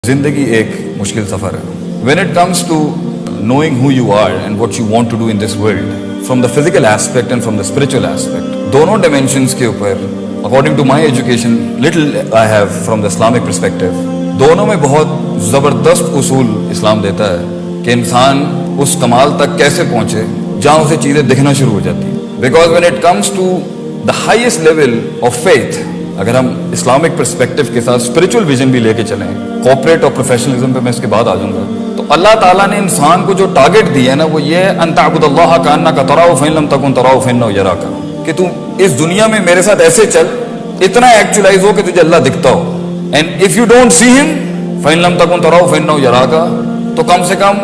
زندگی ایک مشکل سفر ہے. When it comes to knowing who you are and what you want to do in this world, from the physical aspect and from the spiritual aspect, دونوں dimensions کے اوپر according to my education, little I have from the Islamic perspective, دونوں میں بہت زبردست اصول اسلام دیتا ہے کہ انسان اس کمال تک کیسے پہنچے جہاں اسے چیزیں دکھنا شروع ہو جاتی ہیں. Because when it comes to the highest level of faith, اگر ہم اسلامک پرسپیکٹو کے ساتھ اسپرچل ویژن بھی لے کے چلیں, کارپوریٹ اور پروفیشنلزم پہ میں اس کے بعد آ جاؤں گا, تو اللہ تعالیٰ نے انسان کو جو ٹارگٹ دیا ہے نا, وہ یہ ہے ان تعبد اللہ کانک تراہ فإن لم تکن تراہ فإنہ یراک, کہ تو اس دنیا میں میرے ساتھ ایسے چل, اتنا ایکچولائز ہو کہ تجھے اللہ دکھتا ہو. And if you don't see ہم فإن لم تکن تراہ فإنہ یراک, تو کم سے کم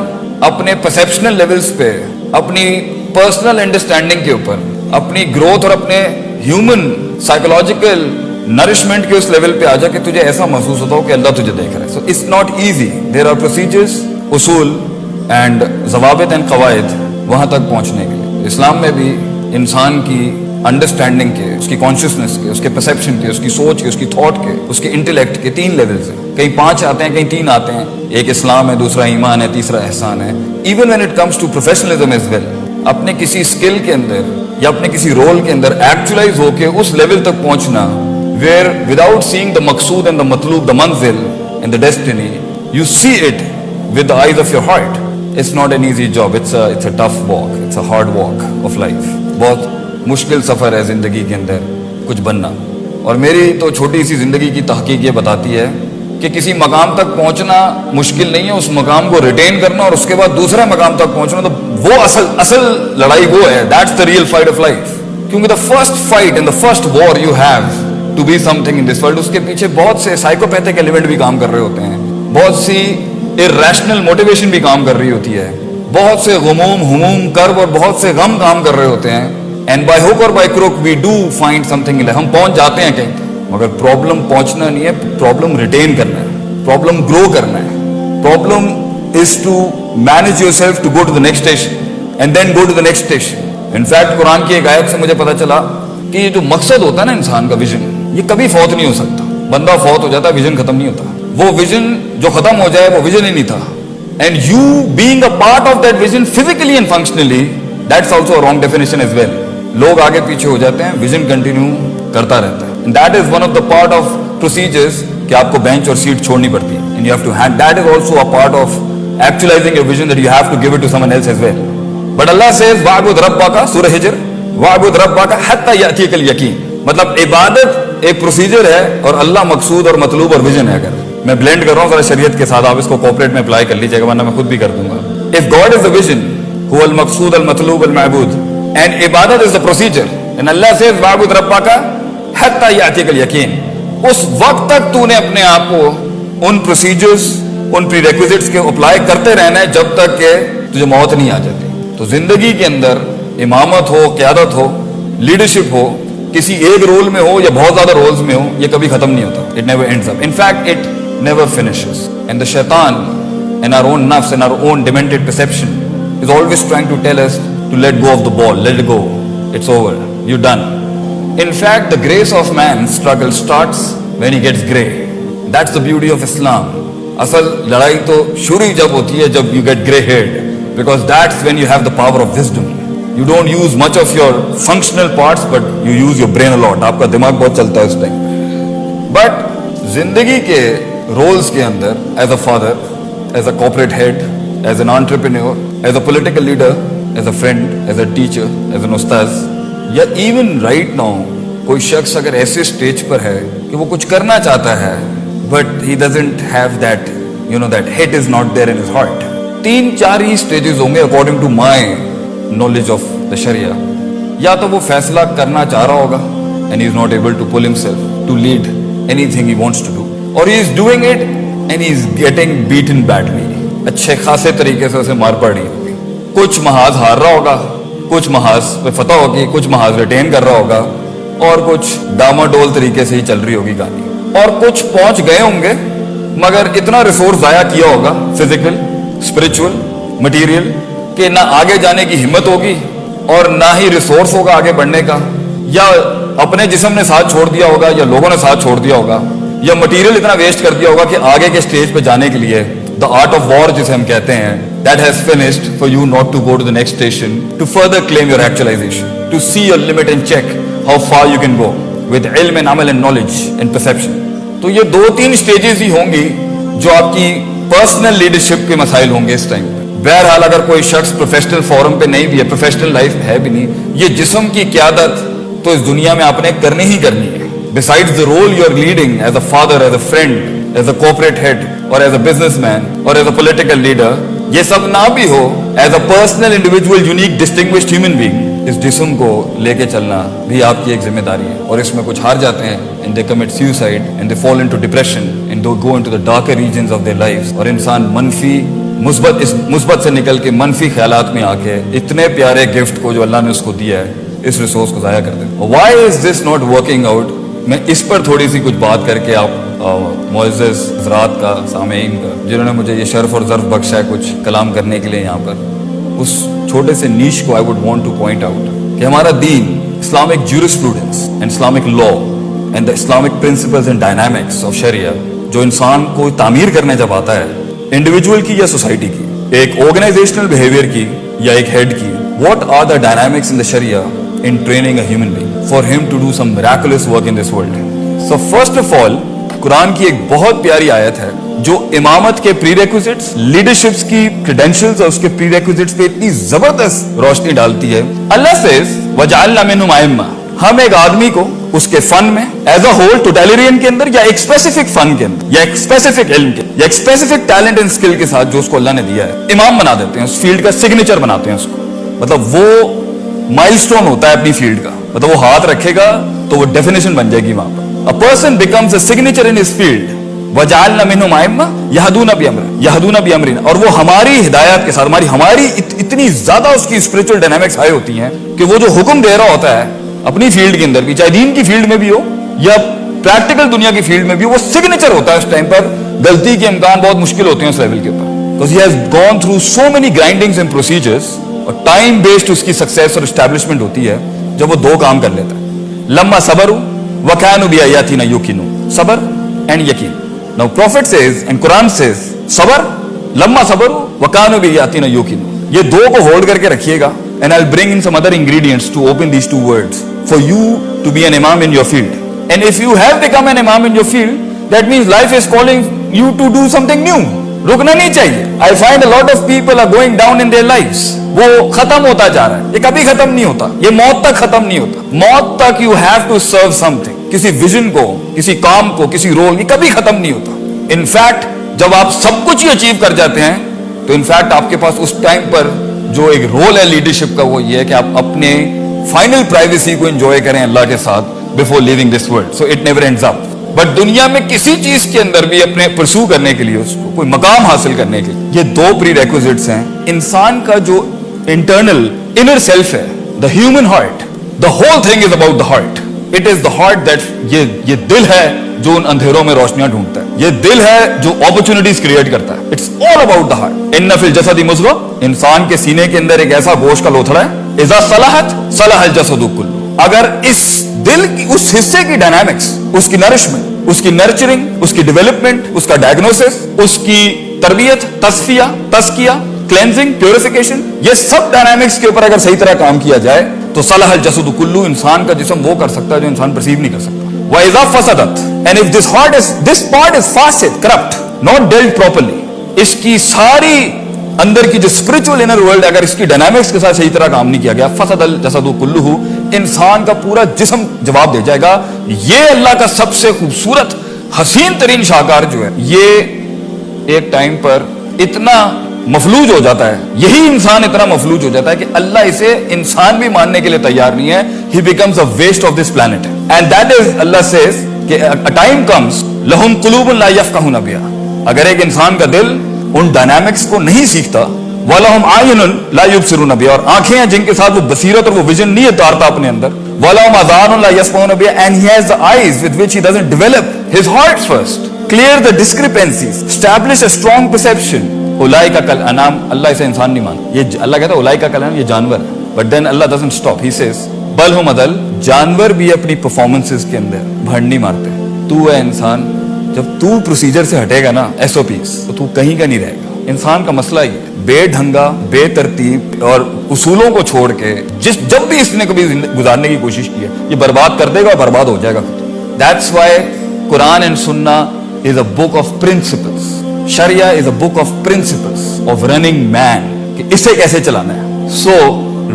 اپنے پرسیپشنل لیولز پہ, اپنی پرسنل انڈرسٹینڈنگ کے اوپر, اپنی گروتھ اور اپنے ہیومن سائیکولوجیکل نرشمنٹ کے اس لیول پہ آ جا کہ تجھے ایسا محسوس ہوتا ہو کہ اللہ تجھے دیکھ رہا ہے. So it's not easy, there are procedures, اصول اینڈ ضوابط اینڈ قواعد وہاں تک پہنچنے کے لیے. اسلام میں بھی انسان کی انڈرسٹینڈنگ کے, اس کی کانشیسنیس کے, اس کے پرسیپشن کے, اس کی سوچ کے, اس کی تھاٹ کے, اس کے انٹلیکٹ کے 3 لیولز ہیں. کہیں 5 آتے ہیں, کہیں 3 آتے ہیں. ایک اسلام ہے, دوسرا ایمان ہے, تیسرا احسان ہے. Even when it comes to professionalism as well, اپنے کسی اسکل کے اندر یا اپنے کسی رول کے اندر ایکچولائز ہو کے اس لیول تک پہنچنا where without seeing the maqsood and the matloob, the manzil and the destiny, you see it with the eyes of your heart. It's not an easy job, it's a tough walk, it's a hard walk of life. بہت مشکل سفر ہے زندگی کے اندر کچھ بننا. اور میری تو چھوٹی سی زندگی کی تحقیق یہ بتاتی ہے کہ کسی مقام تک پہنچنا مشکل نہیں ہے, اس مقام کو ریٹین کرنا اور اس کے بعد دوسرا مقام تک پہنچنا, تو وہ اصل لڑائی وہ ہے. That's the real fight of life. کیونکہ the first fight and the first war you have to be something in this world, اس کے پیچھے بہت سے سائیکوپیتھک ایلیمنٹ بھی کام کر رہے ہوتے ہیں, بہت سی irrational موٹیویشن بھی کام کر رہی ہوتی ہے, بہت سے غموم, ہموم, کرب اور بہت سے غم کام کر رہے ہوتے ہیں. اینڈ بائی ہوک اور by crook we do find something. ہم پہنچ جاتے ہیں کہیں, مگر پرابلم پہنچنا نہیں ہے, پرابلم ریٹین کرنا ہے, پرابلم گرو کرنا ہے. Problem is to manage yourself to go to the next station and then go to the next station. In fact Quran کی ایک آیت سے مجھے پتا چلا کہ یہ جو مقصد ہوتا ہے نا انسان کا, ویژن, یہ کبھی فوت نہیں ہو سکتا. بندہ فوت ہو جاتا ہے, ویژن ختم نہیں ہوتا. وہ ویژن جو ختم ہو جائے وہ ویژن ہی نہیں تھا. And you being a part of that vision physically and functionally, that's also a wrong definition as well. لوگ آگے پیچھے ہو جاتے ہیں, ویژن کنٹینیو کرتا رہتا ہے. And that is one of the part of procedures کہ آپ کو بینچ اور سیٹ چھوڑنی پڑتی ہے. And you have to hand, that is also a part of actualizing your vision, that you have to give it to someone else as well. But Allah says وَاعْبُدْ رَبَّكَ, سورہ ہجر, وَاعْبُدْ رَبَّكَ حَتَّى يَأْتِيَكَ الْيَقِينُ. مطلب عبادت ایک پروسیجر ہے اور اللہ مقصود اور مطلوب اور ویژن ہے. اگر میں بلینڈ کر رہا ہوں ذرا شریعت کے ساتھ, آپ اس کو کوپریٹ میں اپلائی کر لیجیے گا, ورنہ میں خود بھی کر دوں گا. If God is the vision, هو المقصود المطلوب المعبود, and عبادت is the procedure, and Allah says وَاعْبُدْ رَبَّكَ حَتَّى يَأْتِيَكَ الْيَقِينُ. اس وقت تک تو نے اپنے آپ کو ان پروسیجرز, ان پری ریکوزٹس کے اپلائی کرتے رہنا ہے جب تک کہ تجھے موت نہیں آ جاتی. تو زندگی کے اندر امامت ہو, قیادت ہو, لیڈرشپ ہو, کسی ایک رول میں ہو یا بہت زیادہ رولز میں ہو, یہ کبھی ختم نہیں ہوتا. It never ends up. In fact, it never finishes. And the shaitan and our own nafs and our own demented perception is always trying to tell us to let go of the ball, let it go. It's over. You're done. In fact, the grace of man's struggle starts when he gets grey. That's the beauty of Islam. اصل لڑائی تو شروع جب ہوتی ہے جب you get grey haired, because that's when you have the power of wisdom. You don't use much of your functional parts, but you use your brain a lot. آپ کا دماغ بہت چلتا ہے اس ٹائم. بٹ زندگی کے رولز کے اندر, as a father, as a corporate head, as an entrepreneur, as a political leader, as a friend, as a teacher, as an ustaz, یا ایون رائٹ ناؤ کوئی شخص اگر ایسے اسٹیج پر ہے کہ وہ کچھ کرنا چاہتا ہے, but he doesn't have that, you know, that it is not there in his heart. 3-4 ہی اسٹیجز ہوں گے according to my knowledge of the Sharia. یا تو وہ فیصلہ کرنا چاہ رہا ہوگا and he is not able to pull himself to lead anything he wants to do, or he is doing it and he is getting beaten badly. اچھے خاصے طریقے سے اسے مار پڑ رہی ہوگی. کچھ محاذ ہار رہا ہوگا, کچھ محاذ پہ فتح ہوگی, کچھ محاذ ریٹین کر رہا ہوگا, اور کچھ ڈاماڈول طریقے سے ہی چل رہی ہوگی گاڑی, اور کچھ پہنچ گئے ہوں گے مگر اتنا ریسورس ضائع کیا ہوگا, فزیکل, اسپرچل, مٹیریل, کہ نہ آگے جانے کی ہمت ہوگی اور نہ ہی ریسورس ہوگا آگے بڑھنے کا, یا اپنے جسم نے ساتھ چھوڑ دیا ہوگا یا لوگوں نے ساتھ چھوڑ دیا ہوگا. یا मटेरियल इतना वेस्ट कर दिया होगा कि आगे के स्टेज पे जाने के लिए the art of war जिसे हम कहते हैं, that has finished for you not to go to the next station to further claim your actualization, to see your limit and check how far you can go with ilm and amal and knowledge and perception. तो ये 2-3 stages ही होंगी जो आपकी personal leadership के मसाइल होंगे इस time पे. बहरहाल अगर कोई शख्स प्रोफेशनल फोरम पे नहीं भी है, प्रोफेशनल लाइफ है भी नहीं, ये जिस्म की क़यादत तो इस दुनिया में आपने करनी ही करनी है. Besides the role you are leading as a father, as a friend, as a corporate head, or as a businessman, or as a political leader, ये सब ना भी हो, as a personal, individual, unique, distinguished human being, इस जिस्म को लेके चलना भी आपकी एक जिम्मेदारी है. और इसमें कुछ हार जाते हैं, and they commit suicide, and they fall into depression, and they go into the darker regions of their lives. और इंसान मुस्बत से निकल के मनफी ख्यालात में आके इतने प्यारे गिफ्ट को जो अल्लाह ने उसको दिया है, इस रिसोर्स को ज़ाया कर दे. Why is this not working out? मैं इस पर थोड़ी सी कुछ बात करके आप मुअज़्ज़ज़ हज़रात का, सामीन का, जिन्होंने मुझे ये शर्फ और ज़र्फ़ बख्शा है कुछ कलाम करने के लिए यहाँ पर, उस छोटे से नीश को I would want to point out कि हमारा दीन, Islamic jurisprudence and Islamic law and the Islamic principles and dynamics of Sharia, जो इंसान को तामीर करने जब आता है, इंडिविजुअल की या सोसाइटी की, एक ऑर्गेनाइजेशनल बिहेवियर की या एक हेड की, what are the dynamics in the sharia in training a human being for him to do some miraculous work in this world. So first of all, Quran की एक बहुत प्यारी आयत है जो इमामत के प्रीरेक्विजिट्स, लीडरशिप्स की क्रेडेंशियल्स और उसके प्रीरेक्विजिट्स पे इतनी जबरदस्त रोशनी डालती है. अल्लाह सेज वजअलना मिनहुम अइम्मा, हम एक आदमी को उसके फन में एज अ होल टोटलिटियन के अंदर या एक स्पेसिफिक फन के अंदर या एक स्पेसिफिक इल्म के या एक स्पेसिफिक टैलेंट एंड स्किल के साथ जो उसको अल्लाह ने दिया है, इमाम बना देते हैं, उस फील्ड का सिग्नेचर बनाते हैं उसको. मतलब वो माइलस्टोन होता है अपनी फील्ड का, मतलब वो हाथ रखेगा तो वो डेफिनेशन बन जाएगी वहां पर. A person becomes a signature in his field. वजअलना मिनहुम अइम्मा यहदूना बिअमरिना, और वो हमारी हिदायत के साथ हमारी इतनी ज्यादा उसकी स्पिरिचुअल डायनामिक्स हाई होती हैं कि वो जो हुक्म दे रहा होता है अपनी फील्ड के अंदर भी, चाहे दीन की फील्ड में भी हो या प्रैक्टिकल दुनिया की फील्ड में भी, वो सिग्नेचर होता है. उस टाइम पर गलती के इम्कान बहुत मुश्किल होते हैं उस लेवल के ऊपर, because he has gone through so many grindings and procedures, और टाइम बेस्ड उसकी सक्सेस और एस्टैब्लिशमेंट होती है जब वो दो काम कर लेता है. लम्मा सबर व कानू बिआयातिना युकिनू, सबर एंड यकीन. Now profit says and Quran says सबर, लम्मा सबर व कानू बिआयातिना युकिनू. ये दो को होल्ड करके रखिएगा. And I will bring in some other ingredients to open these two words for you to be an imam in your field. And if you have become an imam in your field, that means life is calling you to do something new. रुकना नहीं चाहिए. I find a lot of people are going down in their lives. वो खत्म होता जा रहा है, ये कभी खत्म नहीं होता, ये मौत तक खत्म नहीं होता. मौत तक you have to serve something, किसी विजन को, किसी काम को, किसी रोल, ये कभी खत्म नहीं होता. इनफैक्ट जब आप सब कुछ ही अचीव कर जाते हैं तो इनफैक्ट आपके पास उस टाइम पर जो एक रोल है लीडरशिप का, वो ये है कि आप अपने फाइनल प्राइवेसी को एंजॉय करें अल्लाह के साथ before living this world. So it never ends up. But दुनिया में किसी चीज के अंदर भी अपने परसू करने के लिए, उसको कोई मकाम हासिल करने के लिए, ये दो प्री रेक्विजिट्स हैं. इंसान का जो इंटरनल इनर सेल्फ है, the human heart, the whole thing is about the heart. It is the heart that, ये दिल है जो उन अंधेरों में रोशनियां ढूंढता है. ये दिल है जो अपॉर्चुनिटीज क्रिएट करता है. It's all about the heart. इन्ना फिल जसदी मुज़ग़ा, इंसान के सीने के अंदर एक ऐसा गोश्त का लोथड़ा है. इज़ा सलहत सलहल जसदु कुल्लु. अगर इस दिल की उस हिस्से की डायनामिक्स, उसकी नरिशमेंट, उसकी नर्चरिंग, उसकी डेवलपमेंट, उसका डायग्नोसिस, उसकी तरबियत, तस्फिया, तस्किया, क्लेंजिंग, प्योरिफिकेशन, ये सब डायनामिक्स के ऊपर अगर सही तरह काम किया जाए तो सलहल जसदु कुल्लु, इंसान का जिस्म वो कर सकता है जो इंसान परसीव नहीं कर सकता. व इज़ा फसदत, and if this part is fasid, corrupt, not dealt properly, इसकी सारी अंदर की जो स्पिरिचुअल इनर वर्ल्ड, अगर इसकी डायनामिक्स के साथ सही तरह काम नहीं किया गया, फसदल जसदु कुल्लुहु, इंसान का पूरा जिस्म जवाब दे जाएगा. ये अल्लाह का सबसे खूबसूरत हसीन तरीन शाहकार जो है, ये एक टाइम पर इतना मफलूज हो जाता है, यही इंसान इतना मफलूज हो जाता है कि अल्लाह इसे इंसान भी मानने के लिए तैयार नहीं है. He becomes a waste of this planet. And that is, Allah says कि अ टाइम कम्स लहुम कुलूबुन ला यफ़क़हूना बिहा. अगर एक इंसान का दिल उन डायनामिक्स को नहीं सीखता, वलहुम आयुनुन ला युबसिरूना बिहा, और आंखें हैं जिनके साथ वो बसीरत और वो विजन नहीं उतारता अपने अंदर, वलहुम आज़ानुन ला यस्मऊना बिहा, and he has the eyes with which he doesn't develop his heart first, clear the discrepancies, establish a strong perception. उलाइका कल अनाम, अल्लाह इसे इंसान नहीं मानता. ये अल्लाह कहता है उलाइका कल अनाम, ये जानवर है. But then Allah doesn't stop, he says बल हुम अदल, जानवर भी अपनी परफॉर्मेंसेस के अंदर भंड नहीं मारते. तू है इंसान, जब तू प्रोसीजर से हटेगा ना, SOPs, तो तू कहीं का नहीं रहेगा. इंसान का मसला ही है, बेढंगा, बेतरतीब और उसूलों को छोड़ के जब भी इसने कभी गुजारने की कोशिश की है, ये बर्बाद कर देगा और बर्बाद हो जाएगा. That's why Quran and Sunnah is a book of principles. Sharia is a book of principles of running man, कि इसे कैसे चलाना है. So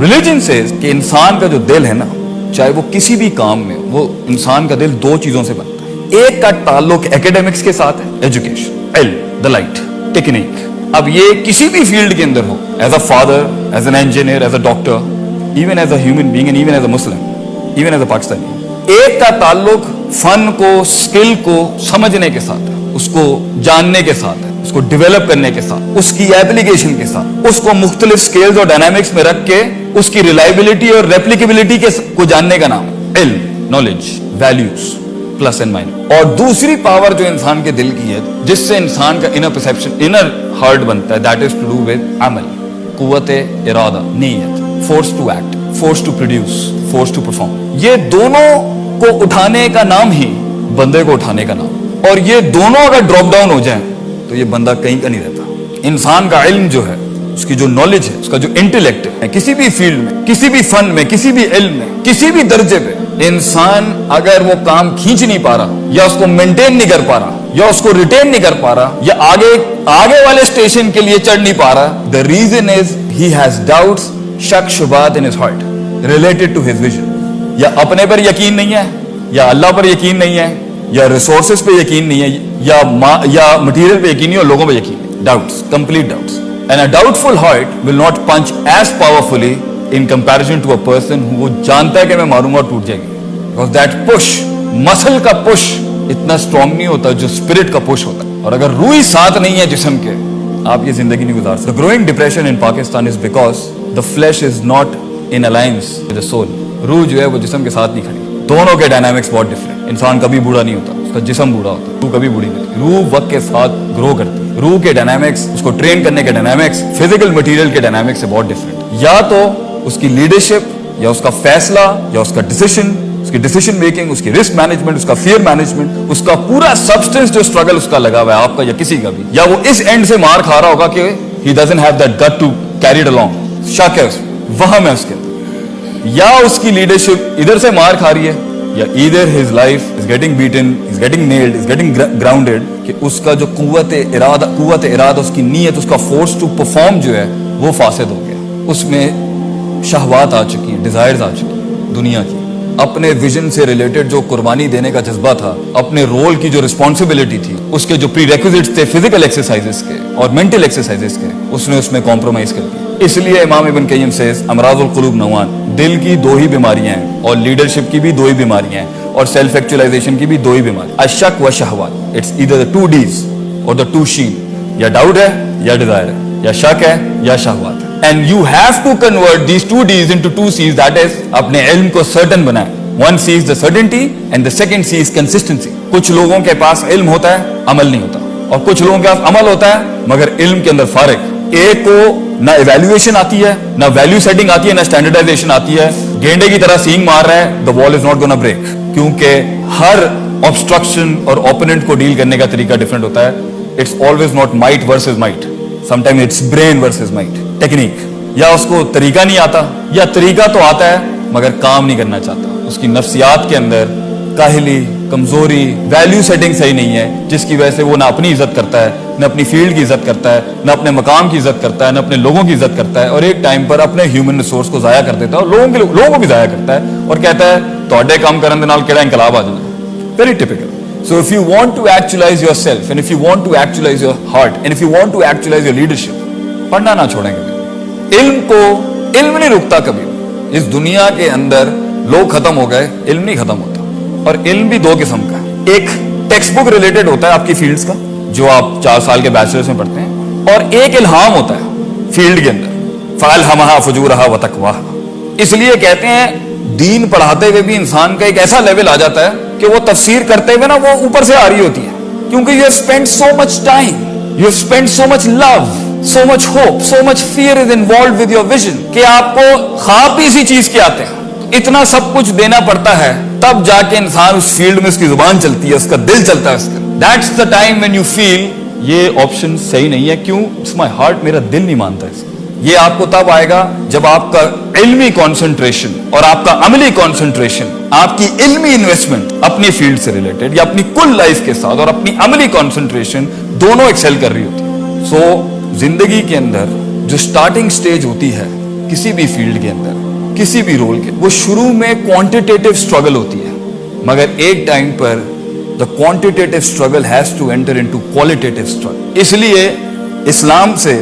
religion says कि इंसान का जो दिल है ना, चाहे वो किसी भी काम में, वो इंसान का दिल दो चीजों से बनता है. एक का ताल्लुक एकेडमिक्स के साथ है, एजुकेशन, इल्म, द लाइट, टेक्निक. अब ये किसी भी फील्ड के अंदर हो, as a father, as an engineer, as a doctor, even as a human being and even as a Muslim, even as a Pakistani. एक का ताल्लुक फन को, स्किल को समझने के साथ है, उसको जानने के साथ है, उसको डेवलप करने के साथ, उसकी एप्लीकेशन के साथ, उसको मुख्तलिफ स्केल्स और डायनामिक्स में रख के उसकी रिलायबिलिटी और रेप्लिकेबिलिटी को जानने का नाम है इल्म, knowledge, values, plus and minus. और दूसरी पावर जो इंसान के दिल की है, जिससे इंसान का इनर परसेप्शन, इनर हार्ट बनता है, that is to do with amal, quwwat irada, niyat, force to act, force to produce, force to perform. ये दोनों को उठाने का नाम ही बंदे को उठाने का नाम. और ये दोनों अगर ड्रॉप डाउन हो जाए तो ये बंदा कहीं का नहीं रहता. इंसान का इल्म जो है, उसकी जो नॉलेज है, उसका जो इंटेलेक्ट है, किसी भी फील्ड में, किसी भी फन में, किसी भी इल्म में, किसी भी दर्जे पे, इंसान अगर वो काम खींच नहीं पा रहा, या उसको मेंटेन नहीं कर पा रहा, या उसको रिटेन नहीं कर पा रहा, या आगे वाले स्टेशन के लिए चढ़ नहीं पा रहा, the reason is he has doubts, शक शुबात in his heart related to his vision. या अपने पर यकीन नहीं है, या अल्लाह पर यकीन नहीं है, या रिसोर्सेज पे यकीन नहीं है, या मटीरियल पे यकीन नहीं है, और लोगों पे यकीन नहीं. Doubts, complete doubts. And a doubtful heart will not punch as powerfully in comparison to a person who वो जानता है कि मैं मारूंगा और टूट जाएगी. बिकॉज दैट पुश, मसल का पुश इतना स्ट्रांग नहीं होता जो स्पिरिट का पुश होता है. और अगर रूह ही साथ नहीं है जिस्म के, आप ये जिंदगी नहीं गुजार सकते. Growing depression in Pakistan is because the flesh is not in alliance with the soul. रूह जो है वो जिस्म के साथ नहीं खड़ी. दोनों के डायनामिक्स बहुत डिफरेंट. इंसान कभी बूढ़ा नहीं होता, उसका जिस्म बूढ़ा होता है. रूह कभी बूढ़ी नहीं होती. रूह वक्त के साथ ग्रो करती है. रूह के डायनामिक्स, उसको ट्रेन करने के डायनामिक्स, फिजिकल मटेरियल के डायनामिक्स से बहुत डिफरेंट. या तो उसकी लीडरशिप, या उसका फैसला, या उसका डिसीजन, उसकी डिसीजन मेकिंग, उसकी रिस्क मैनेजमेंट, उसका फियर मैनेजमेंट, उसका पूरा सब्सटेंस जो स्ट्रगल उसका लगा हुआ है, आपका या किसी का भी, या वो इस एंड से मार खा रहा होगा कि he doesn't have that gut to carry it along. शक है उसमें, वहम है उसके अंदर. या उसकी लीडरशिप इधर से मार खा रही है, या either his life is getting beaten, is getting nailed, is getting grounded, कि उसका जो कुव्वत इरादा, उसकी नीयत, उसका फोर्स टू परफॉर्म जो है वो फासिद हो गया. उसमें शहवात आ चुकी हैं, डिजायर्स आ चुकी हैं दुनिया की. अपने विजन से रिलेटेड जो कुर्बानी देने का जज्बा था, अपने रोल की जो रिस्पॉन्सिबिलिटी थी, उसके जो प्री रेक्विजिट्स थे फिजिकल एक्सरसाइजेस के और मेंटल एक्सरसाइजेस के, उसने उसमें कॉम्प्रोमाइज कर दिया. इसलिए इमाम इब्न क़य्यिम सेज अमराजुल क़ुलूब नौआन, दिल की दो ही बीमारियां हैं, और लीडरशिप की भी दो ही बीमारियां हैं, और सेल्फ एक्चुअलाइजेशन की भी दो ही बीमारी. अशक व शहवात, इट्स ईदर द टू डीज और द टू शीन. या डाउट है या डिजायर है, या शक है या शहवात है. And you have to convert these two D's into two C's, that is अपने इल्म को सर्टन बनाए. One C's the certainty and the second C's consistency. कुछ लोगों के पास इल्म होता है, अमल नहीं होता, और कुछ लोगों के पास अमल होता है मगर इल्म के अंदर फारिग. एक को ना इवैल्यूएशन आती है, ना वैल्यू सेटिंग आती है, ना स्टैंडर्डाइजेशन आती है. गेंडे की तरह सींग मार रहा है, the wall is not gonna break. क्योंकि हर ऑब्स्ट्रक्शन और ओपोनेंट को डील करने का तरीका डिफरेंट होता है. It's always not might versus might, sometime it's brain versus might. Technique, या उसको तरीका नहीं आता, या तरीका तो आता है मगर काम नहीं करना चाहता. उसकी नफ्सियात के अंदर काहिली, कमजोरी, वैल्यू सेटिंग सही नहीं है, जिसकी वजह से वो ना अपनी इज्जत करता है, ना अपनी फील्ड की इज्जत करता है, ना अपने मकाम की इज्जत करता है, ना अपने लोगों की इज्जत करता है, और एक टाइम पर अपने ह्यूमन रिसोर्स को जाया कर देता है, और लोगों को भी जाया करता है, और कहता है तोड़े काम करने दे नाल केड़ा इनकलाब आ जाना. Very typical. So if you want to actualize yourself, and if you want to actualize your heart, and if you want to actualize your leadership, पढ़ना ना छोड़ें कभी. इल्म नहीं रुकता कभी. इस दुनिया के अंदर लोग खत्म हो गए, इल्म नहीं खत्म होता. और इल्म भी दो किस्म का है. एक टेक्स्ट बुक रिलेटेड होता है आपकी फील्ड्स का, जो आप 4 साल के बैचलर्स में पढ़ते हैं, और एक इल्हाम होता है फील्ड के अंदर, फ़अल्हमहा फ़ुजूरहा व तक़वाहा. इसलिए कहते हैं दीन पढ़ाते हुए भी इंसान का एक ऐसा लेवल आ जाता है कि वो तफसीर करते हुए ना वो ऊपर से आ रही होती है, क्योंकि you have spent so much time, you have spent so much love, so much hope, so much fear is involve with your vision, कि आपको ख्वाब भी इसी चीज के आते हैं. इतना सब कुछ देना पड़ता है, तब जाके इंसान उस फील्ड में उसकी जुबान चलती है, उसका दिल चलता है उसका. That's the time when you feel یہ آپشن صحیح نہیں ہے. کیوں؟ It's my heart, میرا دل نہیں مانتا اس. یہ آپ کو تب آئے گا جب آپ کا علمی کانسنٹریشن اور آپ کا عملی کانسنٹریشن, آپ کی علمی انویسٹمنٹ اپنی فیلڈ سے ریلیٹڈ یا اپنی کل لائف کے ساتھ اور اپنی عملی کانسنٹریشن دونوں ایکسل کر رہی ہوتی ہے. سو زندگی کے اندر جو سٹارٹنگ سٹیج ہوتی ہے کسی بھی فیلڈ کے اندر, کسی بھی رول کے, وہ شروع میں کوانٹیٹیو اسٹرگل ہوتی ہے, مگر ایک time per the quantitative struggle has to enter into qualitative struggle. اس لیے اسلام سے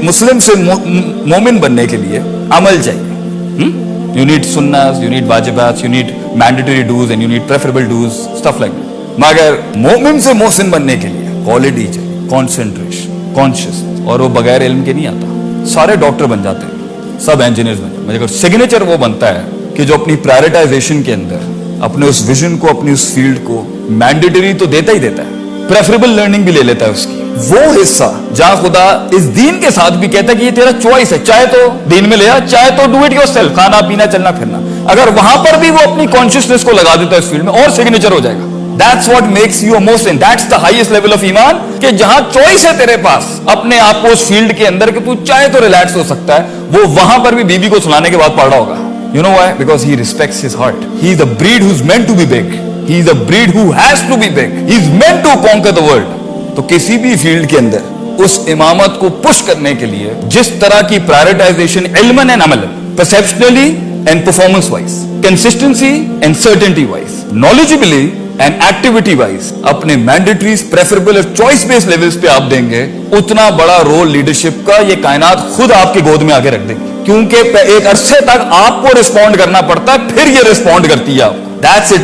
مسلم سے مومن بننے کے لیے عمل چاہیے. You need sunnahs, you need wajibats, you need mandatory dues and you need preferable dues, stuff like that. مگر مومن سے محسن بننے کے لیے quality چاہیے, concentration, consciousness. اور وہ بغیر علم کے نہیں آتا. سارے ڈاکٹر بن جاتے ہیں, سب انجینئرز بن جاتے ہیں, مگر سگنیچر وہ بنتا ہے کہ جو اپنی پرائرٹائزیشن کے اندر اپنے اس ویژن کو, اپنی اس فیلڈ کو مینڈیٹری تو دیتا ہی دیتا ہے, پریفریبل لرننگ بھی لے لیتا ہے اس کی. وہ حصہ جہاں خدا اس دین کے ساتھ بھی کہتا ہے کہ یہ تیرا چوائس ہے, چاہے تو دین میں لے آ, چاہے تو ڈو اٹ یور سیلف, کھانا پینا چلنا پھرنا. اگر وہاں پر بھی وہ اپنی کانشیسنیس کو لگا دیتا ہے اس فیلڈ میں, اور سگنیچر ہو جائے گا. That's what makes you a Muslim. That's the highest level of ایمان, کہ جہاں چوائس ہے تیرے پاس اپنے آپ کو اس فیلڈ کے اندر کہ تو چاہے تو ریلیکس ہو سکتا ہے, وہ وہاں پر بھی بیوی کو سلانے کے بعد پڑھ رہا ہوگا. You know why? Because he respects his heart. He is a breed who's meant to be big. He is a breed who has to be big. He is meant to conquer the world. تو کسی بھی field کے اندر اس امامت کو push کرنے کے لیے جس طرح کی پرائرٹائزیشن علماً اینڈ عملاً, perceptually and performance wise, consistency and certainty wise, knowledgeably and activity wise, اپنے مینڈیٹریز, پریفریبل اور چوائس بیس لیولز پہ آپ دیں گے, اتنا بڑا رول لیڈرشپ کا یہ کائنات خود آپ کی گود میں آگے رکھ دے گی. کیونکہ ایک عرصے تک آپ کو رسپونڈ کرنا پڑتا ہے, پھر یہ رسپونڈ کرتی ہے آپ. That's it.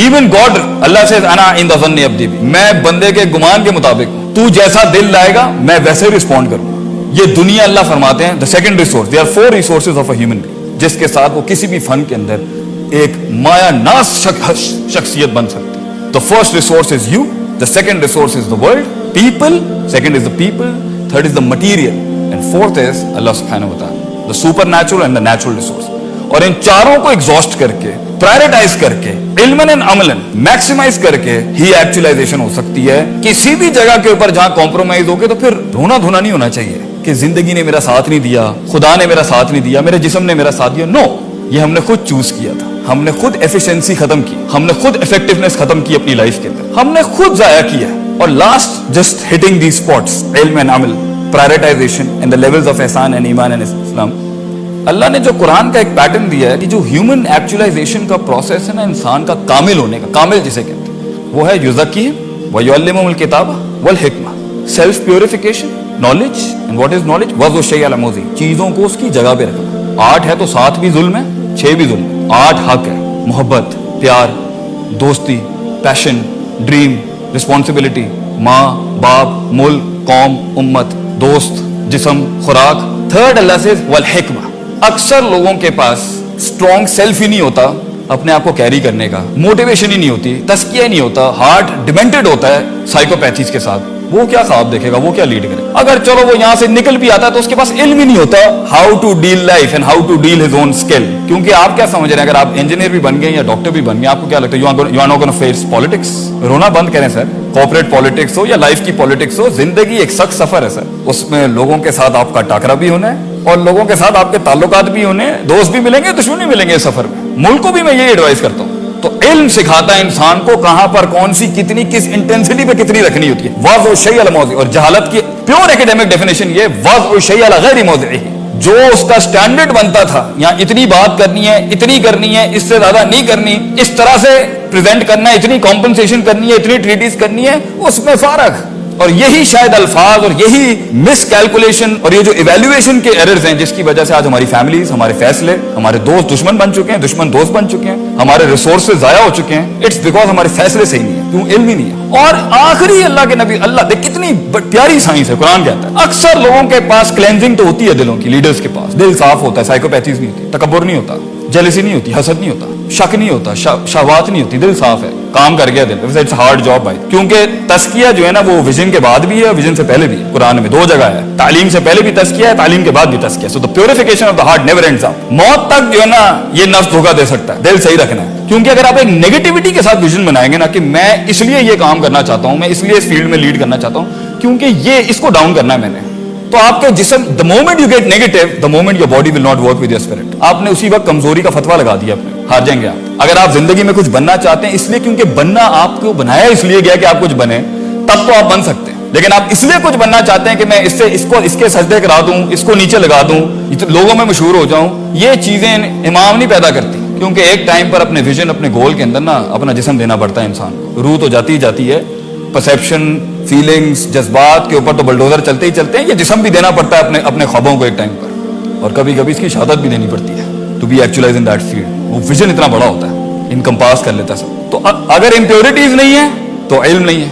Even God, Allah says انا عند ظن عبدی بی, میں بندے کے گمان کے مطابق ہوں, تو جیسا دل لائے گا میں ویسے رسپونڈ کروں گا. یہ دنیا اللہ فرماتے ہیں the second resource. There are 4 resources of a human being, جس کے ساتھ وہ کسی بھی فن کے اندر ایک مایا ناز شخصیت بن سکتی. The first resource is you, the second resource is the world, people, second is the people, third is the material, and fourth is Allah subhanahu wa ta'ala, the supernatural and the natural resource. اور ان چاروں کو exhaust کر کے, prioritise کر کے, علماً and عملاً maximize کر کے ہی ایکچولائزیشن ہو سکتی ہے. کسی بھی جگہ کے اوپر جہاں کمپرومائز ہوگے تو پھر رونا دھونا نہیں ہونا چاہیے کہ زندگی نے میرا ساتھ نہیں دیا, خدا نے میرا ساتھ نہیں دیا, میرے جسم نے میرا ساتھ دیا. نو, یہ ہم نے خود چوز کیا تھا, ہم نے خود ایفیشنسی ختم کی, ہم نے خود افیکٹونیس ختم کی اپنی لائف کے اندر, ہم نے خود ضائع کیا. اور last just hitting the spots, علم اینڈ عمل, prioritization and the levels of احسان اینڈ ایمان اینڈ اسلام. اللہ نے جو قرآن کا ایک پیٹرن دیا ہے کہ جو ہیومن ایکچولائزیشن کا پروسیس ہے نا, انسان کا کامل ہونے کا, کامل جسے کہتے ہیں, وہ ہے یزکیہم ویعلمہم الکتاب والحکمہ, self purification, knowledge. And what is knowledge? وضع الشیء علی موضعہ, چیزوں کو اس کی جگہ پہ رکھنا. 8 ہے تو 7 بھی ظلم ہے, 6 بھی ظلم ہے. 8 حق ہے, محبت, پیار, دوستی, پیشن, ڈریم, رسپانسبلٹی, ماں باپ, ملک, قوم, امت, دوست, جسم, خوراک. 3rd اللہ سے والحکمہ. اکثر لوگوں کے پاس اسٹرانگ سیلف ہی نہیں ہوتا اپنے آپ کو کیری کرنے کا, موٹیویشن ہی نہیں ہوتی, تزکیہ ہی نہیں ہوتا, ہارٹ ڈیمنٹڈ ہوتا ہے سائیکوپیتھیز کے ساتھ. وہ کیا خواب دیکھے گا, وہ کیا لیڈ کرے گا؟ اگر چلو وہ یہاں سے نکل بھی آتا ہے تو اس کے پاس علم ہی نہیں ہوتا how to deal life and how to deal his own skill. کیونکہ آپ کیا سمجھ رہے ہیں, اگر آپ انجینئر بھی بن گئے یا ڈاکٹر بھی بن گئے, آپ کو کیا لگتا ہے you are not gonna face politics? رونا بند کریں سر. کارپوریٹ پالیٹکس ہو یا لائف کی پالیٹکس ہو, زندگی ایک سخت سفر ہے سر. اس میں لوگوں کے ساتھ آپ کا ٹاکرا بھی ہونا ہے اور لوگوں کے ساتھ آپ کے تعلقات بھی ہونے, دوست بھی ملیں گے, دشمن بھی ملیں گے. سفر میں ملک کو بھی میں یہ ایڈوائز کرتا ہوں. تو علم سکھاتا ہے انسان کو کہاں پر کون سی کتنی, کس انٹینسٹی پہ کتنی رکھنی ہوتی ہے. وضع الشیء علی موضعہ. اور جہالت کی پیور ایکیڈیمک ڈیفینیشن یہ وضع الشیء علی غیر موضعہ. جو اس کا سٹینڈرڈ بنتا تھا, یہاں اتنی بات کرنی ہے, اتنی کرنی ہے, اس سے زیادہ نہیں کرنی, اس طرح سے پریزنٹ کرنا ہے, اتنی کمپنسیشن کرنی ہے, اتنی ٹریٹیز کرنی ہے, اس میں فارغ. اور یہی شاید الفاظ اور یہی مس کیلکولیشن اور یہ جو ایویلویشن کے ایررز ہیں جس کی وجہ سے آج ہماری فیملیز, ہمارے فیصلے, ہمارے دوست دشمن بن چکے ہیں, دشمن دوست بن چکے ہیں, ہمارے ریسورسز ضائع ہو چکے ہیں. اٹس بیکاز ہمارے فیصلے صحیح نہیں ہیں, کیوں؟ علم ہی نہیں ہے. اور آخری اللہ کے نبی, اللہ دیکھ کتنی پیاری سائنس ہے, قرآن کہتا ہے اکثر لوگوں کے پاس کلینزنگ تو ہوتی ہے دلوں کی, لیڈرز کے پاس دل صاف ہوتا ہے, سائیکوپیتھیز نہیں ہوتی, تکبر نہیں ہوتا, जेलसी नहीं होती, हसद नहीं होता, शक नहीं होता, शहवात नहीं होती, दिल साफ है, काम कर गया दिल. इट्स हार्ड जॉब भाई, क्योंकि तस्किया जो है ना वो विजन के बाद भी है, विजन से पहले भी है. कुरान में 2 जगह है, तालीम से पहले भी तस्किया है, तालीम के बाद भी तस्किया. So the purification of the heart never ends up. मौत तक जो है ना ये नफ्स धोखा दे सकता है, दिल सही रखना है. क्योंकि अगर आप एक नेगेटिविटी के साथ विजन बनाएंगे ना कि मैं इसलिए ये काम करना चाहता हूं, मैं इसलिए इस फील्ड में लीड करना चाहता हूं क्योंकि ये इसको डाउन करना है मैंने, तो आपका जिस्म the moment you get negative, the moment your body will not work with your spirit. आपने उसी वक्त कमजोरी का फतवा लगा दिया, अपने हार जाएंगे आप. अगर आप जिंदगी में कुछ बनना चाहते हैं इसलिए, क्योंकि बनना आपको बनाया इसलिए गया कि आप कुछ बने, तब तो आप बन सकते हैं. लेकिन आप इसलिए कुछ बनना चाहते हैं कि मैं इससे इसके सजदे करा दूं, इसको नीचे लगा दूं, लोगों में मशहूर हो जाऊं, ये चीजें इमाम नहीं पैदा करती. क्योंकि एक टाइम पर अपने विजन, अपने गोल के अंदर ना अपना जिस्म देना पड़ता है इंसान को. रूह तो जाती ही जाती है, परसेप्शन, फीलिंग्स, जज्बात के ऊपर तो बलडोजर चलते ही चलते हैं, ये जिस्म भी देना पड़ता है अपने ख्वाबों को एक टाइम पर. और कभी कभी इसकी शहादत भी देनी पड़ती है to be actualize in that field. वो विजन इतना बड़ा होता है, इनकम्पास कर लेता है सब. तो अगर इम्प्योरिटीज नहीं है तो इल्म नहीं है.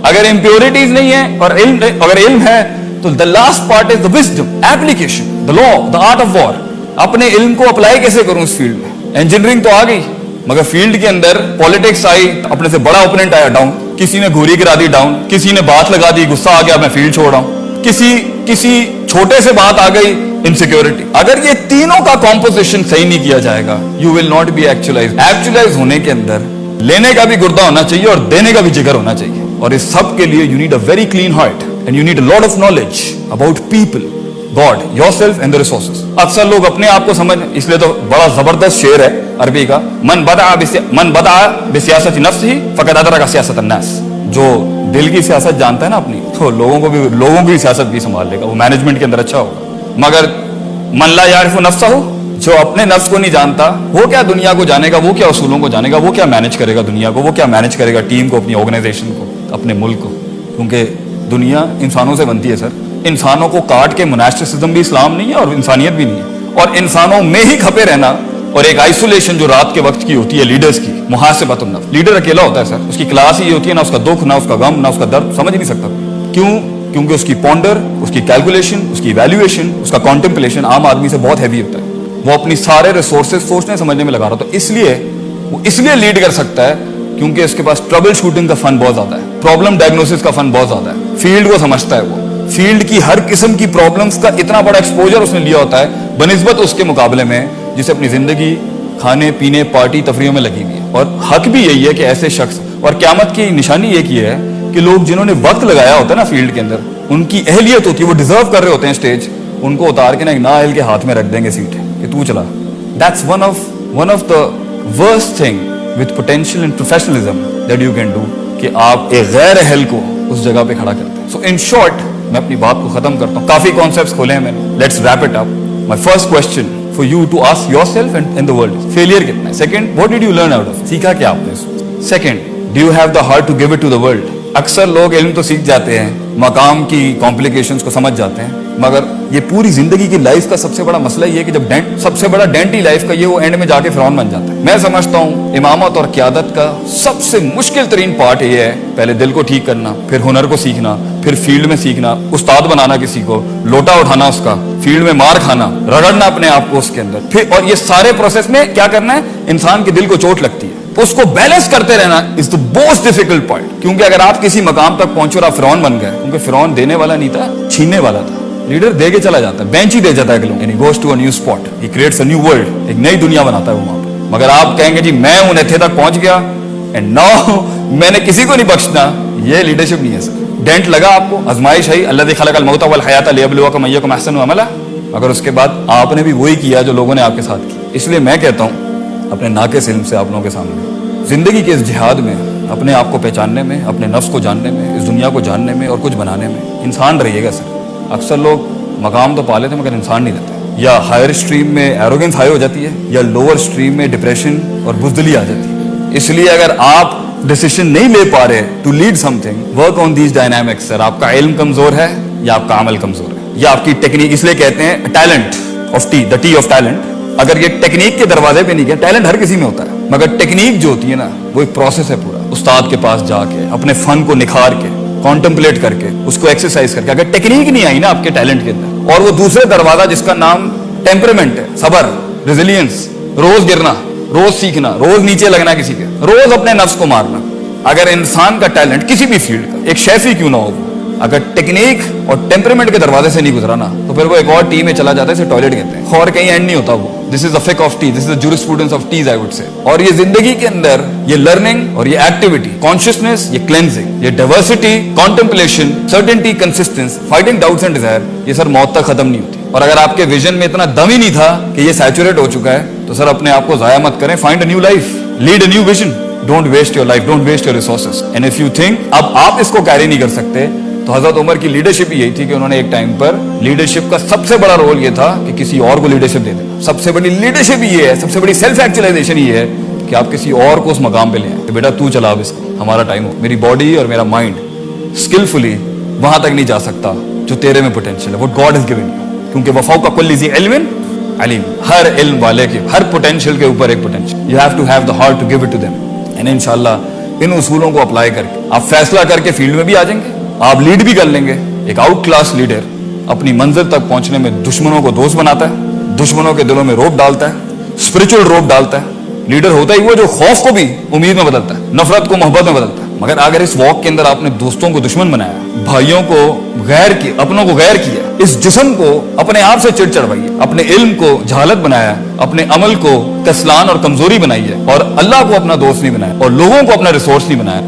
अगर इम्प्योरिटीज नहीं है और अगर इल्म है तो the last part is the wisdom, application, the law, the art of war. अपने इल्म को अप्लाई कैसे करूं इस फील्ड में. इंजीनियरिंग तो आ गई, मगर फील्ड के अंदर पॉलिटिक्स आई, अपने से बड़ा ओपोनेंट आया डाउन, किसी ने घूरी गिरा दी डाउन, किसी ने बात लगा दी, गुस्सा आ गया, मैं फील्ड छोड़ रहा हूं, किसी छोटे से बात आ गई, इनसिक्योरिटी. अगर ये तीनों का कॉम्पोजिशन सही नहीं किया जाएगा, you will not be actualise. Actualise होने के अंदर लेने का भी गुर्दा होना चाहिए और देने का भी जिगर होना चाहिए. और इस सब के लिए you need a very clean heart and you need a lot of knowledge about people, God, yourself and the resources. अक्सर लोग अपने आप को समझ, इसलिए तो बड़ा जबरदस्त शेर है अरबी का, मन बदा बिसियासत नफ्सिही फक़द अदरक सियासत अन्नास. जो दिल की सियासत जानता है ना अपनी, तो लोगों की सियासत भी संभाल लेगा, वो मैनेजमेंट के अंदर अच्छा होगा. मगर मन ला यारिफु नफ्सहू, जो अपने नफ्स को नहीं जानता, वो क्या दुनिया को जानेगा, वो क्या उसूलों को जानेगा, वो क्या मैनेज करेगा दुनिया को, वो क्या मैनेज करेगा टीम को, अपनी ऑर्गेनाइजेशन को, अपने मुल्क को. क्योंकि दुनिया इंसानों से बनती है सर. इंसानों को काट के मोनास्टिसिज्म भी इस्लाम नहीं है और इंसानियत भी नहीं है. और इंसानों में ही खपे रहना और एक आइसोलेशन जो रात के वक्त की होती है लीडर्स की, मुहासिबतुन नफ्स. लीडर अकेला होता है सर, उसकी क्लास ही होती है, ना उसका दुख, ना उसका गम, ना उसका दर्द, समझ नहीं सकता. क्यों? क्योंकि उसकी पॉन्डर, उसकी कैलकुलेशन, उसकी इवैल्यूएशन, उसका कॉन्टेम्पलेशन आम आदमी से बहुत हैवी होता है. वो अपनी सारे रिसोर्सेज सोचने समझने में लगा रहा, तो इसलिए लीड कर सकता है क्योंकि उसके पास ट्रबल शूटिंग का फन बहुत ज्यादा है, प्रॉब्लम डायग्नोसिस का फन बहुत ज्यादा है. फील्ड को समझता है, वो फील्ड की हर किस्म की प्रॉब्लम्स का इतना बड़ा एक्सपोजर उसने लिया होता है बनिस्बत उसके मुकाबले में जिसे अपनी जिंदगी खाने पीने पार्टी तफरीयों में लगी हुई है. और हक भी यही है कि ऐसे शख्स, और क़यामत की निशानी एक ये है कि लोग जिन्होंने वक्त लगाया होता है ना फील्ड के अंदर, उनकी अहलियत होती है, वो डिजर्व कर रहे होते हैं स्टेज, उनको उतार के ना एक नाअहल के हाथ में रख देंगे सीट कि तू चला. That's one of the worst thing with potential and professionalism that you can do, कि आप एक गैर अहल को उस जगह पे खड़ा करते हैं. सो इन शॉर्ट, मैं अपनी बात को खत्म करता हूँ. काफी कॉन्सेप्ट्स खोले हैं मैंने. Let's wrap it up. My first question for you to ask yourself and the world, failure कितना है. Second, what did you learn out of, सीखा क्या आपने. Second, do you have the heart to give it to the world. अक्सर लोग इल्म तो सीख जाते हैं, मकाम की कॉम्प्लिकेशंस को समझ जाते हैं, मगर ये पूरी जिंदगी की लाइफ का सबसे बड़ा मसला ये है कि जब सबसे बड़ा डेंट ही लाइफ का ये, वो एंड में जाके फिरौन बन जाता है. मैं समझता हूँ इमामत और क़यादत का सबसे मुश्किल तरीन पार्ट ये है, पहले दिल को ठीक करना, फिर हुनर को सीखना, फिर फील्ड में सीखना, उस्ताद बनाना किसी को, लोटा उठाना उसका, फील्ड में मार खाना, रगड़ना अपने आप को उसके अंदर, फिर और ये सारे प्रोसेस में क्या करना है, इंसान के दिल को चोट लगती है, उसको बैलेंस करते रहना is the most difficult part. क्योंकि अगर आप किसी मकाम तक पहुंचे और आप फिरौन बन गए, क्योंकि फिरौन देने वाला नहीं था, छीनने वाला था. लीडर दे के चला जाता है, बेंच ही दे जाता है, and he goes to a new spot, he creates a new world, एक नई दुनिया बनाता है वो वहां पे. मगर आप कहेंगे जी मैं हूं नेथे तक पहुंच गया एंड नाउ मैंने किसी को नहीं बख्शना, ये लीडरशिप नहीं है सर. डेंट लगा आपको, आजमाइश है, अल्लाज़ी खलक़ल मौत वल हयात लियब्लुवकुम अय्युकुम अहसनु अमला, मगर उसके बाद आपने भी वही किया जो लोगों ने आपके साथ किया. इसलिए मैं कहता हूं अपने नाक़िस इल्म से आप लोगों के सामने जिंदगी के इस जिहाद में, अपने आप को पहचानने में, अपने नफ्स को जानने में, इस दुनिया को जानने में और कुछ बनाने में इंसान रहिएगा सर. अक्सर लोग मकाम तो पा लेते मगर इंसान नहीं रहते. या हायर स्ट्रीम में एरोगेंस हाई हो जाती है, या लोअर स्ट्रीम में डिप्रेशन और बुज़दिली आ जाती है. इसलिए अगर आप डिसीजन नहीं ले पा रहे to lead something, work on these dynamics. Sir आपका इल्म कमजोर है या आपका अमल कमजोर है, या आपकी टेक्निक, इसलिए कहते हैं talent of T, the T of talent. अगर ये टेक्निक के दरवाजे पे नहीं गया, टैलेंट हर किसी में होता है, मगर टेक्निक जो होती है ना, वो एक प्रोसेस है पूरा. उस्ताद के पास जाके अपने फन को निखार के, कॉन्टेम्पलेट करके, उसको एक्सरसाइज करके, अगर टेक्निक नहीं आई ना आपके टैलेंट के अंदर, और वो दूसरे दरवाजा जिसका नाम टेम्परामेंट है, सबर, रेजिलियंस, रोज गिरना, रोज सीखना, रोज नीचे लगना किसी के, रोज अपने नफ्स को मारना। अगर इंसान का टैलेंट किसी भी फील्ड का, एक शेफ ही क्यों ना हो, अगर टेक्निक और टेम्परामेंट के दरवाजे से नहीं गुजरा ना, तो फिर वो एक और टी में चला जाता है, इसे टॉयलेट कहते हैं, और कहीं एंड नहीं होता वो। This is the fiqh of tea, this is the jurisprudence of teas, I would say. और ये जिंदगी के अंदर ये लर्निंग और ये एक्टिविटी, कॉन्शियसनेस, ये क्लेंजिंग, ये diversity, contemplation, certainty, consistence, fighting doubts and desire, ये सर मौत तक खत्म नहीं होती। और अगर आपके विजन में इतना दम ही नहीं था कि ये सैचुरेट हो चुका है, तो सर अपने आप को जाया मत करें, find a new life, lead a new vision, don't waste your life, don't waste your resources. And if you think अब आप इसको कैरी नहीं कर सकते, तो हजरत उमर की लीडरशिप यही थी कि उन्होंने एक टाइम पर लीडरशिप का सबसे बड़ा रोल ये था कि किसी और को लीडरशिप दे देना। सबसे बड़ी लीडरशिप ये है, सबसे बड़ी सेल्फ एक्चुअलाइजेशन ये है कि आप किसी और को उस मकाम पे ले आए, बेटा तू चला अब इसको, हमारा टाइम हो, मेरी बॉडी और मेरा माइंड स्किलफुली वहां तक नहीं जा सकता जो तेरे में पोटेंशियल है, what God has given you. क्योंकि वफाउ का कुल्ली ज़ी इल्मिन अलीम, हर इल्म वाले के हर पोटेंशियल के ऊपर एक potential, you have to have the heart to give it to them. And इंशाल्लाह इन उसूलों को अप्लाई करके आप फैसला करके फील्ड में भी आ जाएंगे, आप लीड भी कर लेंगे। एक आउट क्लास लीडर अपनी मंजिल तक पहुंचने में दुश्मनों को दोस्त बनाता है, दुश्मनों के दिलों में रोब डालता है, स्पिरिचुअल रोब डालता है। लीडर होता ही वो जो खौफ को भी उम्मीद में बदलता है, नफरत को मोहब्बत में बदलता है। मगर अगर इस वॉक के अंदर आपने दोस्तों को दुश्मन बनाया, भाइयों को गैर किया, अपनों को गैर किया, इस जिस्म को अपने आप से चिढ़ चढ़वाई, अपने इल्म को जहालत बनाया, अपने अमल को कसलान और कमजोरी बनाई है, और अल्लाह को अपना दोस्त नहीं बनाया, और लोगों को अपना रिसोर्स नहीं बनाया,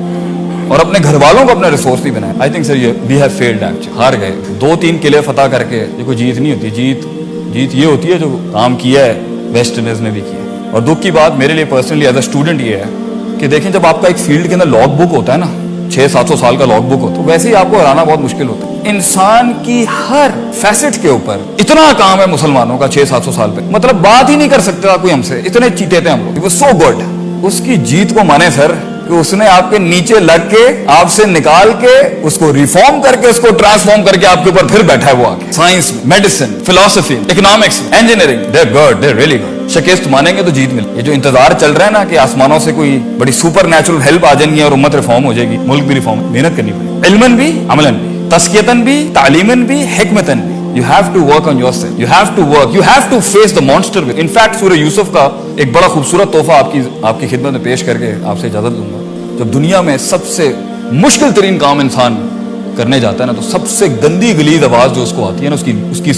और अपने घर वालों को अपना रिसोर्स नहीं बनाया, आई थिंक सर ये वी हैव फेल्ड एक्चुअली, हार गए। 2-3 किले फतह करके ये कोई जीत नहीं होती। जीत ये होती है जो काम किया है वेस्ट इंडीज में भी किया। और दुख की बात मेरे लिए पर्सनली एज अ स्टूडेंट ये है कि देखें, जब आपका एक फील्ड के अंदर लॉग बुक होता है ना, 600-700 साल का लॉग बुक होता है, तो वैसे ही आपको हराना बहुत मुश्किल होता है। इंसान की हर फैसेट के ऊपर इतना काम है मुसलमानों का 600-700 साल पे, मतलब बात ही नहीं कर सकता कोई हमसे, इतने चीते थे हम लोग। सो गुड, उसकी जीत को माने सर कि उसने आपके नीचे लग के आपसे निकाल के उसको रिफॉर्म करके उसको ट्रांसफॉर्म करके आपके ऊपर फिर बैठा है वो आके। Science, medicine, philosophy, economics, engineering, they are good, they are really good. शिकस्त मानेंगे तो जीत मिले। ये जो इंतजार चल रहा है ना कि आसमानों से कोई बड़ी सुपर नेचुरल हेल्प आ जाएंगी और उम्मत रिफॉर्म हो जाएगी, मुल्क भी रिफॉर्म, मेहनत करनी पड़ेगी, इल्मन भी, अमलन भी, तस्कियतन भी, तालीमन भी, हिकमतन भी। You have to work on yourself. You have to work. You have to face the monster with. In fact, सूरह यूसुफ का एक बड़ा खूबसूरत तोहफा आपकी खिदमत में पेश करके आपसे इजाजत दूंगा। जब दुनिया में सबसे मुश्किल तरीन काम इंसान करने जाता है ना, तो सबसे गंदी गलीज आवाज जो उसको आती है ना, उसकी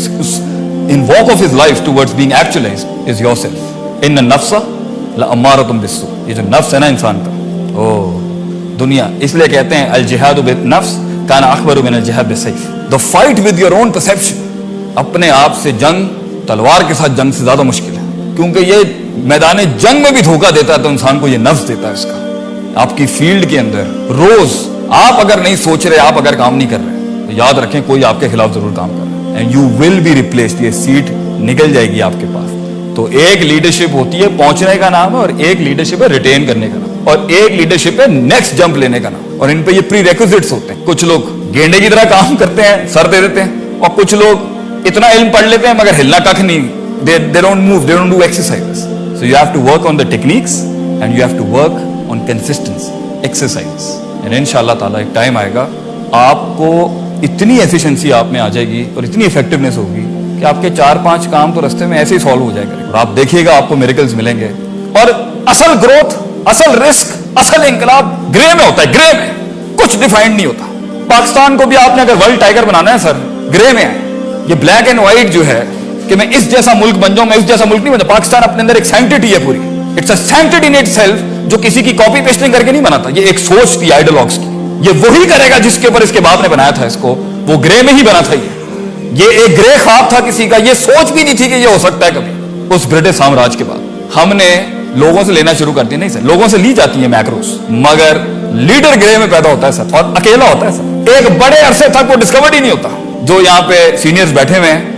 in walk of his life towards being actualized is yourself. Inna nafsa la अम्मारतुम Bissu. ये जो नफ्स है ना इंसान का, ओ दुनिया, इसलिए कहते हैं अल जिहादु बिन नफ्स काना अकबरु मिन अल जिहाद बिसैफ। The fight with your own perception, अपने आप से जंग तलवार के साथ जंग से ज्यादा मुश्किल है, क्योंकि ये मैदान जंग में भी धोखा देता है तो इंसान को ये नफ्स देता है इसका। आपकी फील्ड के अंदर रोज आप अगर नहीं सोच रहे, आप अगर काम नहीं कर रहे, तो याद रखें कोई आपके खिलाफ जरूर काम कर रहा है, and you will be replaced. ये सीट निकल जाएगी आपके पास। तो एक लीडरशिप होती है पहुंचने का नाम है, और एक लीडरशिप है रिटेन करने का नाम, और एक लीडरशिप है नेक्स्ट जंप लेने का नाम। और इन पे ये प्री रेक्विजिट्स होते हैं। कुछ लोग गेंडे की तरह काम करते हैं, सर दे देते हैं, और कुछ लोग इतना इल्म पढ़ लेते हैं मगर हिलना कख नहीं, they don't move, they don't do exercises. So you have to work on the techniques and you have to work on consistency, exercise. And इंशाअल्लाह ताला एक टाइम आएगा आपको इतनी एफिशिएंसी आप में आ जाएगी और इतनी इफेक्टिवनेस होगी कि आपके 4-5 काम तो रास्ते में ऐसे ही सॉल्व हो जाएगा, और आप देखिएगा आपको मिरेकल्स मिलेंगे। और असल ग्रोथ, असल रिस्क, असल इंकलाब ग्रे में होता है, ग्रे में कुछ डिफाइंड नहीं होता। पाकिस्तान को भी आपने अगर वर्ल्ड टाइगर बनाना है सर, ग्रे में है। ये ब्लैक एंड व्हाइट जो है कि मैं इस जैसा मुल्क बन जाऊं, मैं इस जैसा मुल्क नहीं बनता। पाकिस्तान अपने अंदर एक सैंक्टिटी है पूरी, it's a sanctity in itself, जो किसी की कॉपी पेस्टिंग करके नहीं बनाता। ये एक सोच थी आइडियोलॉग्स की, ये वही करेगा जिसके ऊपर इसके बाप ने बनाया था इसको, वो ग्रे में ही बना था। ये एक ग्रे ख्वाब था किसी का, ये सोच भी नहीं थी कि ये हो सकता है कभी। उस ब्रिटिश साम्राज्य के बाद हमने लोगों से लेना शुरू कर दिया। नहीं सर, लोगों से ली जाती है मैक्रोस, मगर लीडर ग्रे में पैदा होता है सर, और अकेला होता है सर। एक बड़े अरसे तक वो डिस्कवर्ड ही नहीं होता। जो यहाँ पे सीनियर्स बैठे हुए हैं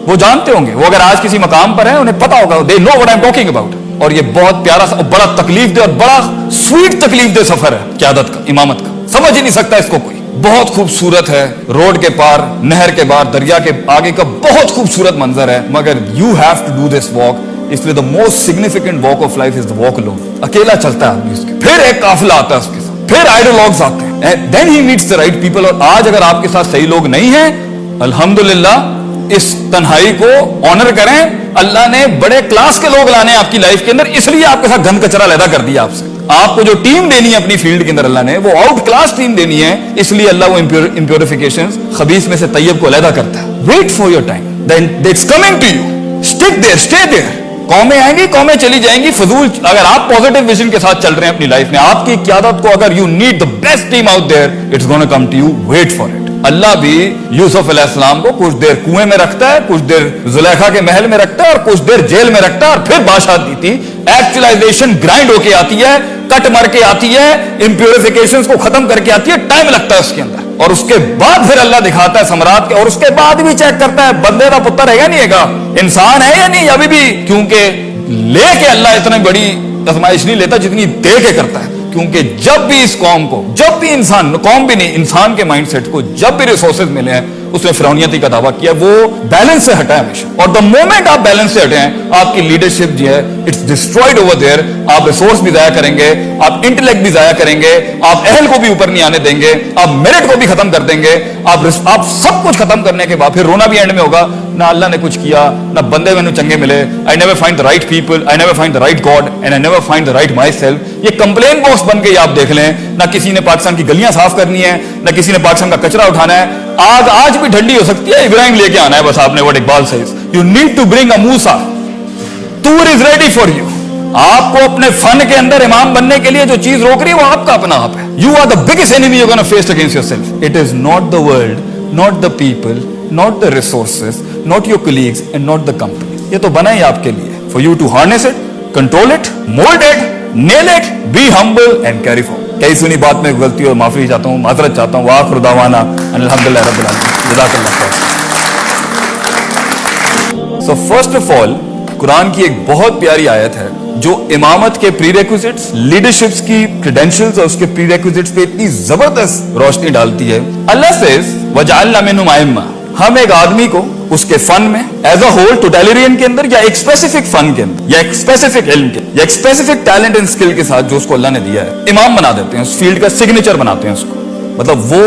वो जानते होंगे, वो अगर आज किसी मकाम पर है उन्हें पता होगा, they know what I am talking about. और ये बहुत प्यारा सा, बड़ा तकलीफ दे और बड़ा स्वीट तकलीफ दे सफर है क़यादत का, इमामत का। समझ ही नहीं सकता इसको कोई। बहुत खूबसूरत है, रोड के पार, नहर के पार, दरिया के आगे का बहुत खूबसूरत मंजर है, मगर you have to do this walk. इसलिए the most significant walk of life is the walk alone. अकेला चलता है आदमी उसके, फिर एक काफिला आता है उसके साथ, फिर आइडियोलॉग्स आते हैं, then he meets the right people. और आज अगर आपके साथ सही लोग नहीं हैं, अल्हम्दुलिल्लाह इस तन्हाई को ऑनर करें اللہ نے بڑے کلاس کے لوگ لانے آپ کی لائف کے اندر, اس لیے آپ کے ساتھ گند کچرا علیحدہ کر دیا آپ سے. آپ کو جو ٹیم دینی ہے اپنی فیلڈ کے اندر اللہ نے, وہ آؤٹ کلاس ٹیم دینی ہے, اس لیے اللہ وہ امپیوریفیکیشنز, خبیث میں سے طیب کو علیحدہ کرتا ہے. Wait for your time, then it's coming to you. Stick there, stay there. قومیں آئیں گی, قومیں چلی جائیں گی, فضول. اگر آپ پازیٹیو ویژن کے ساتھ چل رہے ہیں اپنی لائف میں, آپ کی قیادت کو اگر you need the best team out there, it's gonna come to you. Wait for it. اللہ بھی یوسف علیہ السلام کو کچھ دیر کنویں میں رکھتا ہے, کچھ دیر زلیخا کے محل میں رکھتا ہے, اور کچھ دیر جیل میں رکھتا ہے, اور پھر بادشاہ دیتی. ایکچولائزیشن گرائنڈ ہو کے آتی ہے, کٹ مر کے آتی ہے, امپیوریفیکیشنز کو ختم کر کے آتی ہے, ٹائم لگتا ہے اس کے اندر, اور اس کے بعد پھر اللہ دکھاتا ہے ثمرات کے, اور اس کے بعد بھی چیک کرتا ہے بندے کا پتر ہے یا نہیں ہے گا, انسان ہے یا نہیں ابھی بھی. کیونکہ لے کے اللہ اتنی بڑی آزمائش نہیں لیتا جتنی دے کے کرتا ہے. کیونکہ جب بھی اس قوم کو, جب بھی انسان, قوم بھی نہیں, انسان کے مائنڈ سیٹ کو جب بھی ریسورسز ملے ہیں, اس نے فرعونیتی کا دعویٰ کیا, وہ بیلنس سے ہٹا ہے ہمیشہ. اور دا مومنٹ آپ بیلنس سے ہٹے ہیں, آپ کی لیڈرشپ جو ہے اٹس ڈسٹرائڈ اوور دیئر. آپ ریسورس بھی ضائع کریں گے, آپ انٹلیکٹ بھی ضائع کریں گے, آپ اہل کو بھی اوپر نہیں آنے دیں گے, آپ میرٹ کو بھی ختم کر دیں گے, آپ سب کچھ ختم کرنے کے بعد پھر رونا بھی اینڈ میں ہوگا, نہ اللہ نے کچھ کیا, نہ بندے میں چنگے ملے. I never find the right people, I never find the right God, and I never find the right myself. یہ کمپلین باکس بن کے آپ دیکھ لیں, نہ کسی نے پاکستان کی گلیاں صاف کرنی ہے, نہ کسی نے پاکستان کا کچرا اٹھانا ہے. آج بھی ٹھنڈی ہو سکتی ہے, ابراہیم لے کے آنا ہے بس آپ نے. what Iqbal says, you need to bring a Musa, tour is ready for you. آپ کو اپنے فن کے اندر امام بننے کے لیے جو چیز روک رہی ہے وہ آپ کا اپنا آپ ہے. You are the biggest enemy you're going to face against yourself. It is not the world, not the people, not the resources, not your colleagues, and not the company. یہ تو بنا ہی آپ کے لیے. For you to harness it, control it, mold it, nail it, be humble and carry forward. کئی سنی بات میں غلطی اور معافی چاہتا ہوں, معذرت چاہتا ہوں. وآخر دعوانا الحمدللہ رب العالمین. جزاک اللہ خیر. So first of all, قرآن کی ایک بہت پیاری آیت ہے جو امامت کے پری ریکوزٹس, لیڈرشپس کی کریڈینشلز اور اس کے پری ریکوزٹس پہ اتنی زبردست روشنی ڈالتی ہے. اللہ says وَجَعَلْنَا مِنْهُمْ أَئِمَّةً, ہم ایک آدمی کو اس کے فن میں ایز اے ہول ٹوٹیلرین کے اندر, یا ایک اسپیسیفک فن کے اندر, یا ایک اسپیسیفک علم کے, یا ایک اسپیسیفک ٹیلنٹ اینڈ اسکل کے ساتھ جو اس کو اللہ نے دیا ہے, امام بنا دیتے ہیں. اس فیلڈ کا سگنیچر بناتے ہیں اس کو. مطلب وہ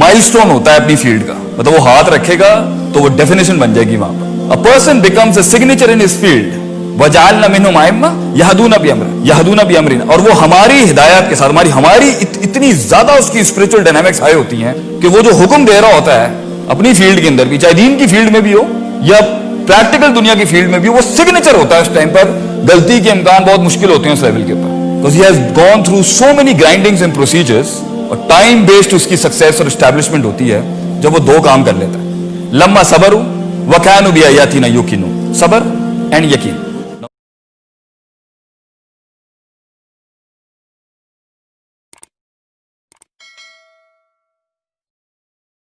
مائل سٹون ہوتا ہے اپنی فیلڈ کا. مطلب وہ ہاتھ رکھے گا تو وہ ڈیفینیشن بن جائے گی وہاں پر. A person becomes a signature in his field. وَجَعَلْنَا مِنْهُمْ أَئِمَّةً يَهْدُونَ بِأَمْرِنَا, اور وہ ہماری ہدایت کے ساتھ, ہماری اتنی زیادہ اس کی اسپرچل ڈائنامکس ہائی ہوتی ہیں کہ وہ جو حکم دے رہا ہوتا ہے اپنی فیلڈ کے اندر بھی, چاہے دین کی فیلڈ میں بھی ہو یا پریکٹیکل دنیا کی فیلڈ میں بھی, وہ سگنیچر ہوتا ہے. اس ٹائم پر غلطی کے امکان بہت مشکل ہوتے ہیں اس لیول کے اوپر, because he has gone through so many grindings and procedures, اور ٹائم بیسڈ اس کی سکسیس اور اسٹیبلشمنٹ ہوتی ہے جب وہ دو کام کر لیتا ہے. لما صبروا وَكَانُوا بِآيَاتِنَا يُوقِنُونَ, صبر اینڈ یقین.